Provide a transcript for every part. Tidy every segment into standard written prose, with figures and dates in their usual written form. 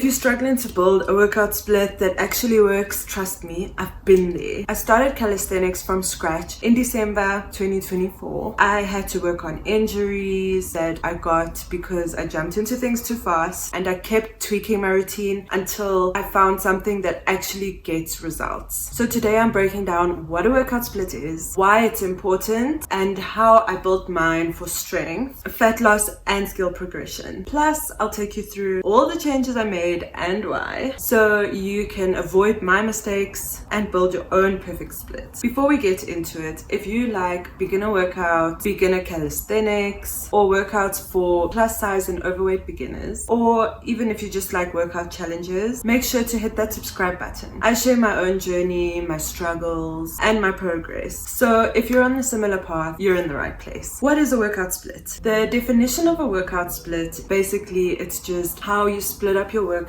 you're struggling to build a workout split that actually works, trust me, I've been there. I started calisthenics from scratch in December 2024. I had to work on injuries that I got because I jumped into things too fast, and I kept tweaking my routine until I found something that actually gets results. So today I'm breaking down what a workout split is, why it's important, and how I built mine for strength, fat loss, and skill progression. Plus, I'll take you through all the changes I made and why, so you can avoid my mistakes and build your own perfect split. Before we get into it, if you like beginner workouts, beginner calisthenics, or workouts for plus size and overweight beginners, or even if you just like workout challenges, make sure to hit that subscribe button. I share my own journey, my struggles, and my progress. So if you're on a similar path, you're in the right place. What is a workout split? The definition of a workout split, basically it's just how you split up your workouts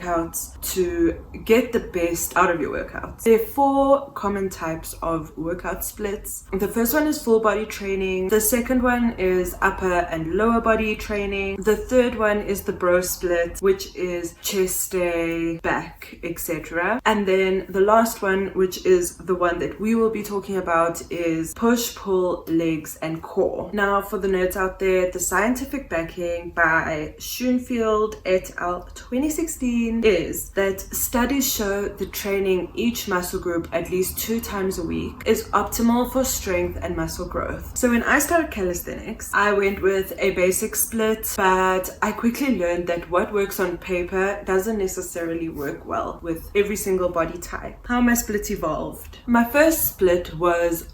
to get the best out of your workouts. There are 4 common types of workout splits. The first one is full body training. The second one is upper and lower body training. The third one is the bro split, which is chest day, back, etc. And then the last one, which is the one that we will be talking about, is push, pull, legs, and core. Now for the nerds out there, the scientific backing by Schoenfeld et al. 2016 is that studies show that training each muscle group at least 2 times a week is optimal for strength and muscle growth. So when I started calisthenics, I went with a basic split, but I quickly learned that what works on paper doesn't necessarily work well with every single body type. How my split evolved. My first split was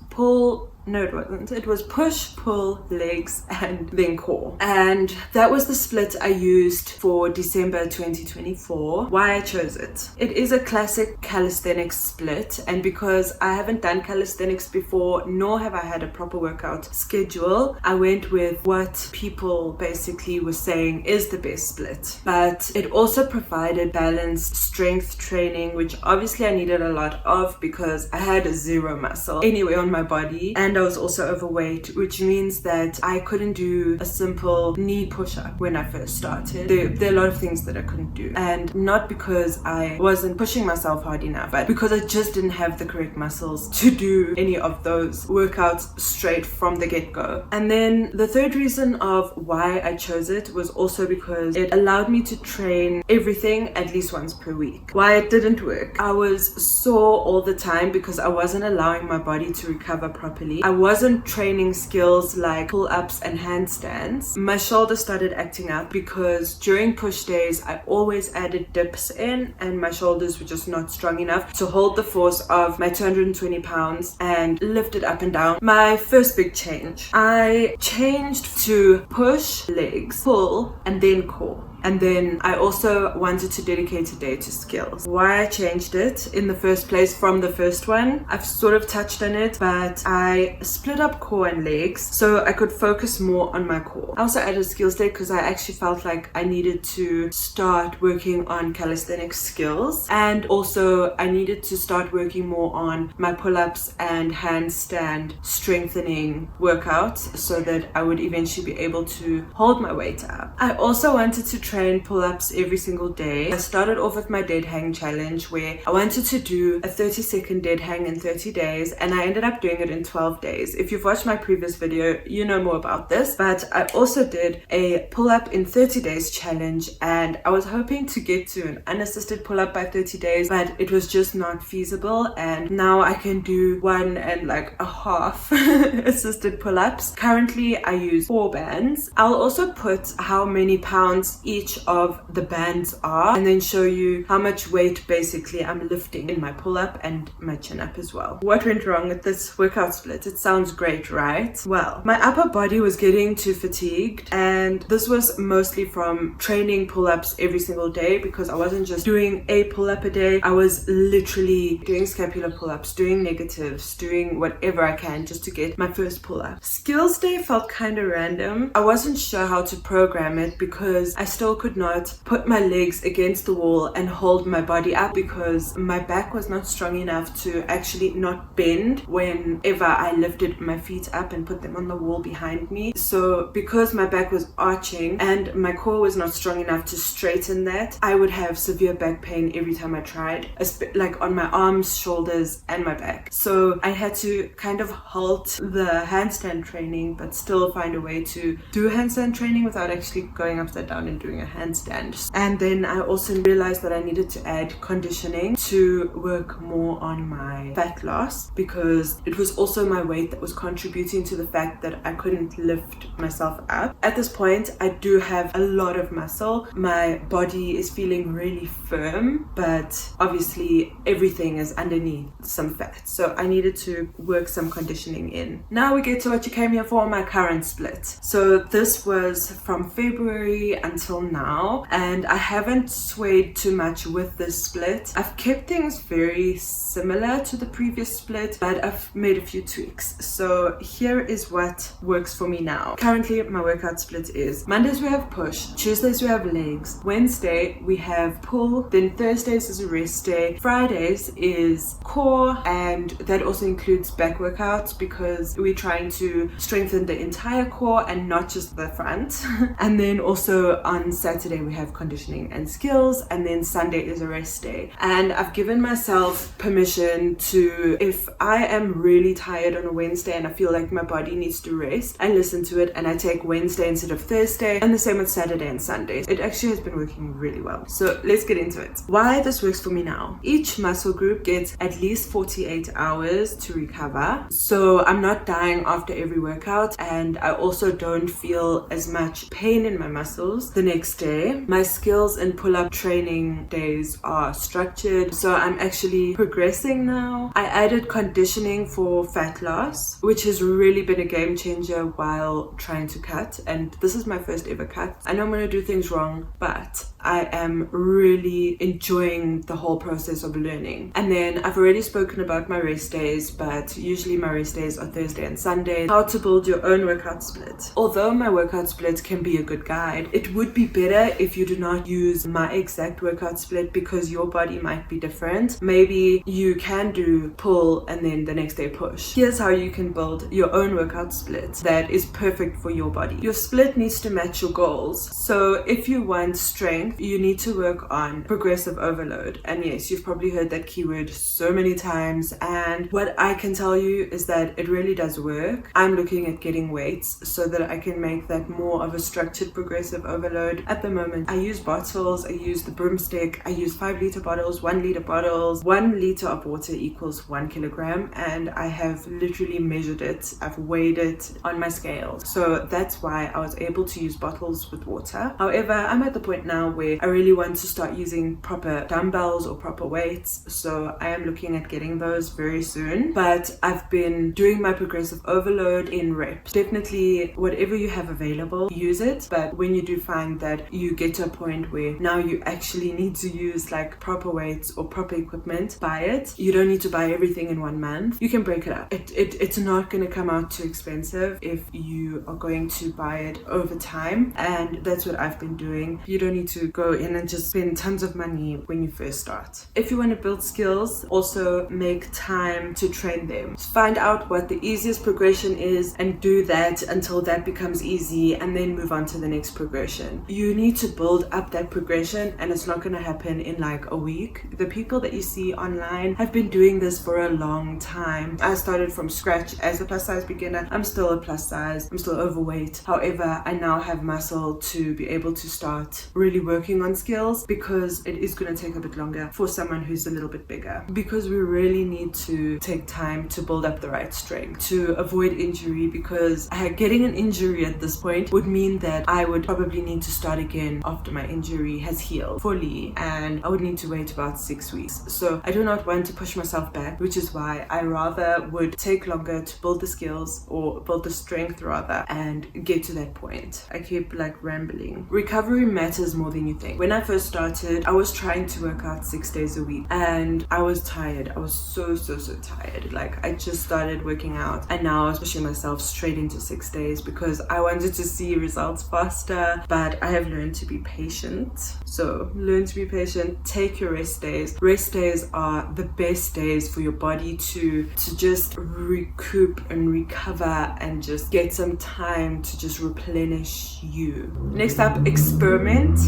it wasn't. It was push, pull, legs, and then core. And that was the split I used for December 2024. Why I chose it. It is a classic calisthenics split, and because I haven't done calisthenics before, nor have I had a proper workout schedule, I went with what people basically were saying is the best split. But it also provided balanced strength training, which obviously I needed a lot of because I had 0 muscle anywhere on my body, and I was also overweight, which means that I couldn't do a simple knee push-up when I first started. There are a lot of things that I couldn't do, and not because I wasn't pushing myself hard enough, but because I just didn't have the correct muscles to do any of those workouts straight from the get-go. And then the third reason of why I chose it was also because it allowed me to train everything at least once per week. Why it didn't work: I was sore all the time because I wasn't allowing my body to recover properly. I wasn't training skills like pull-ups and handstands. My shoulders started acting up because during push days I always added dips in, and my shoulders were just not strong enough to hold the force of my 220 pounds and lift it up and down. My first big change, I changed to push, legs, pull, and then core. And then I also wanted to dedicate a day to skills. Why I changed it in the first place from the first one, I've sort of touched on it, but I split up core and legs so I could focus more on my core. I also added skills day because I actually felt like I needed to start working on calisthenics skills, and also I needed to start working more on my pull-ups and handstand strengthening workouts so that I would eventually be able to hold my weight up. I also wanted to train pull-ups every single day. I started off with my dead hang challenge where I wanted to do a 30-second dead hang in 30 days, and I ended up doing it in 12 days. If you've watched my previous video, you know more about this, but I also did a pull-up in 30 days challenge, and I was hoping to get to an unassisted pull-up by 30 days, but it was just not feasible, and now I can do 1.5 assisted pull-ups. Currently, I use 4 bands. I'll also put how many pounds each of the bands are, and then show you how much weight basically I'm lifting in my pull-up and my chin-up as well. What went wrong with this workout split? It sounds great, right? Well, my upper body was getting too fatigued, and this was mostly from training pull-ups every single day because I wasn't just doing a pull-up a day. I was literally doing scapular pull-ups, doing negatives, doing whatever I can just to get my first pull-up. Skills day felt kind of random. I wasn't sure how to program it because I started still could not put my legs against the wall and hold my body up because my back was not strong enough to actually not bend whenever I lifted my feet up and put them on the wall behind me. So because my back was arching and my core was not strong enough to straighten that, I would have severe back pain every time I tried, like on my arms, shoulders and my back. So I had to kind of halt the handstand training but still find a way to do handstand training without actually going upside down and doing a handstand. And then I also realized that I needed to add conditioning to work more on my fat loss, because it was also my weight that was contributing to the fact that I couldn't lift myself up. At this point, I do have a lot of muscle. My body is feeling really firm, but obviously everything is underneath some fat. So I needed to work some conditioning in. Now we get to what you came here for, my current split. So this was from February until now, and I haven't swayed too much with this split. I've kept things very similar to the previous split, but I've made a few tweaks. So here is what works for me now. Currently, my workout split is Mondays we have push, Tuesdays we have legs, Wednesday we have pull, then Thursdays is a rest day, Fridays is core, and that also includes back workouts because we're trying to strengthen the entire core and not just the front. And then also on Saturday we have conditioning and skills, and then Sunday is a rest day. And I've given myself permission to, if I am really tired on a Wednesday and I feel like my body needs to rest, I listen to it and I take Wednesday instead of Thursday, and the same with Saturday and Sunday. It actually has been working really well. So let's get into it. Why this works for me now. Each muscle group gets at least 48 hours to recover. So I'm not dying after every workout, and I also don't feel as much pain in my muscles the next day. My skills and pull-up training days are structured, so I'm actually progressing now. I added conditioning for fat loss, which has really been a game changer while trying to cut, and this is my first ever cut. I know I'm gonna do things wrong, but I am really enjoying the whole process of learning. And then I've already spoken about my rest days, but usually my rest days are Thursday and Sunday. How to build your own workout split. Although my workout split can be a good guide, it would be better if you do not use my exact workout split because your body might be different. Maybe you can do pull and then the next day push. Here's how you can build your own workout split that is perfect for your body. Your split needs to match your goals. So if you want strength, you need to work on progressive overload. And yes, you've probably heard that keyword so many times, and what I can tell you is that it really does work. I'm looking at getting weights so that I can make that more of a structured progressive overload. At the moment, I use bottles, I use the broomstick, I use 5-liter bottles, 1-liter bottles. 1 liter of water equals 1 kilogram, and I have literally measured it. I've weighed it on my scale. So that's why I was able to use bottles with water. However, I'm at the point now where I really want to start using proper dumbbells or proper weights, so I am looking at getting those very soon. But I've been doing my progressive overload in reps. Definitely whatever you have available, use it, but when you do find that you get to a point where now you actually need to use like proper weights or proper equipment, buy it. You don't need to buy everything in 1 month. You can break it up. It's not going to come out too expensive if you are going to buy it over time, and that's what I've been doing. You don't need to go in and just spend tons of money when you first start. If you want to build skills, also make time to train them. Find out what the easiest progression is and do that until that becomes easy, and then move on to the next progression. You need to build up that progression, and it's not going to happen in like a week. The people that you see online have been doing this for a long time. I started from scratch as a plus size beginner. I'm still a plus size. I'm still overweight. However, I now have muscle to be able to start really working on skills, because it is going to take a bit longer for someone who's a little bit bigger, because we really need to take time to build up the right strength to avoid injury, because getting an injury at this point would mean that I would probably need to start again after my injury has healed fully, and I would need to wait about 6 weeks. So I do not want to push myself back, which is why I rather would take longer to build the skills, or build the strength rather, and get to that point. I keep like rambling. Recovery matters more than you think. When I first started, I was trying to work out 6 days a week, and I was tired. I was so tired. Like, I just started working out, and now I was pushing myself straight into 6 days because I wanted to see results faster. But I have learned to be patient. So learn to be patient. Take your rest days. Rest days are the best days for your body to just recoup and recover and just get some time to just replenish you. Next up, experiment,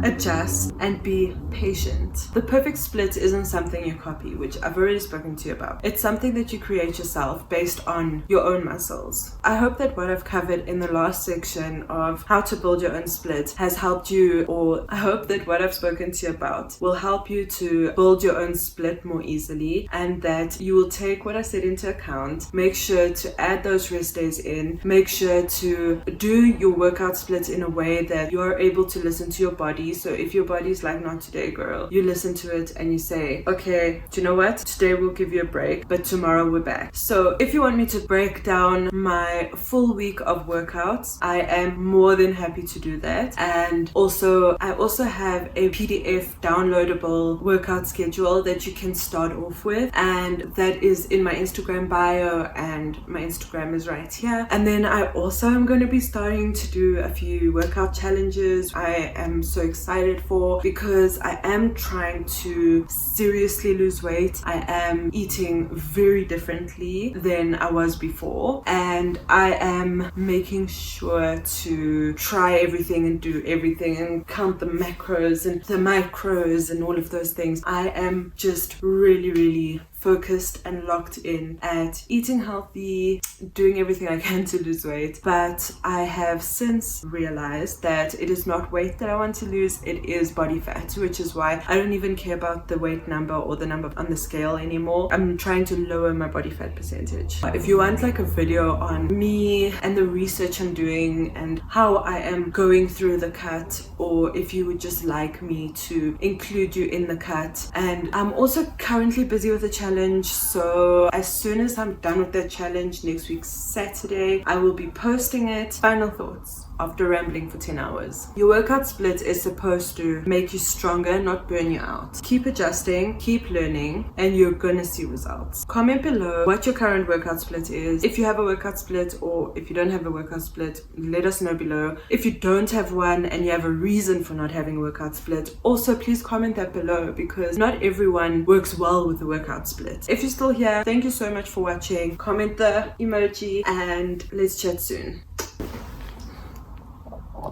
adjust, and be patient. The perfect split isn't something you copy, which I've already spoken to you about. It's something that you create yourself based on your own muscles. I hope that what I've covered in the last section of how to build your own split has helped you, or I hope that what I've spoken to you about will help you to build your own split more easily, and that you will take what I said into account. Make sure to add those rest days in. Make sure to do your workout splits in a way that you're able to listen to your body. So if your body's like, not today girl, you listen to it and you say, okay, do you know what, today we'll give you a break, but tomorrow we're back. So if you want me to break down my full week of workouts, I am more than happy to do that. And also I also have a PDF downloadable workout schedule that you can start off with, and that is in my Instagram bio, and my Instagram is right here. And then I also am going to be starting to do a few workout challenges I am so excited for, because I am trying to seriously lose weight. I am eating very differently than I was before, and I am making sure to try everything and do everything and count the macros and the micros and all of those things. I am just really focused and locked in at eating healthy, doing everything I can to lose weight. But I have since realized that it is not weight that I want to lose, it is body fat, which is why I don't even care about the weight number or the number on the scale anymore. I'm trying to lower my body fat percentage. If you want like a video on me and the research I'm doing and how I am going through the cut, or if you would just like me to include you in the cut. And I'm also currently busy with a challenge, so as soon as I'm done with that challenge next week Saturday, I will be posting it. Final thoughts after rambling for 10 hours. Your workout split is supposed to make you stronger, not burn you out. Keep adjusting, keep learning, and you're gonna see results. Comment below what your current workout split is. If you have a workout split, or if you don't have a workout split, let us know below. If you don't have one and you have a reason for not having a workout split, also please comment that below, because not everyone works well with a workout split. If you're still here, thank you so much for watching. Comment the emoji and let's chat soon.